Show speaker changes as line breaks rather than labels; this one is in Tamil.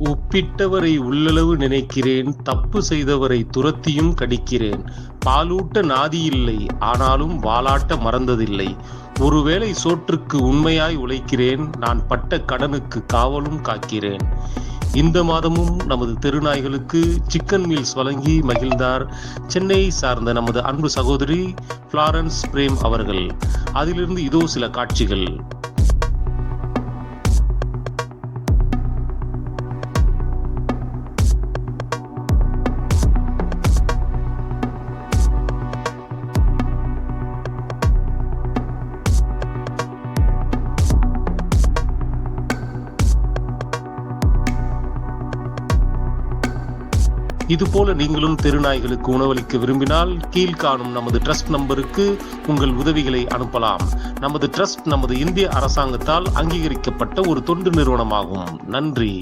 ஒப்பிட்டவரை உள்ளளவு நினைக்கிறேன், தப்பு செய்தவரை துரத்தியும் கடிக்கிறேன். பாலூட்ட நாதியில்லை, ஆனாலும் வாலாட்ட மறந்ததில்லை. ஒருவேளை சோற்றுக்கு உண்மையாய் உழைக்கிறேன், நான் பட்ட கடனுக்கு காவலும் காக்கிறேன். இந்த மாதமும் நமது தெருநாய்களுக்கு சிக்கன் மீல்ஸ் வழங்கி மகிழ்ந்தார் சென்னை சார்ந்த நமது அன்பு சகோதரி ஃப்ளாரன்ஸ் பிரேம் அவர்கள். அதிலிருந்து இதோ சில காட்சிகள். இதுபோல நீங்களும் தெருநாய்களுக்கு உணவளிக்க விரும்பினால் கீழ்காணும் நமது ட்ரஸ்ட் நம்பருக்கு உங்கள் உதவிகளை அனுப்பலாம். நமது ட்ரஸ்ட் நமது இந்திய அரசாங்கத்தால் அங்கீகரிக்கப்பட்ட ஒரு தொண்டு நிறுவனமாகும். நன்றி.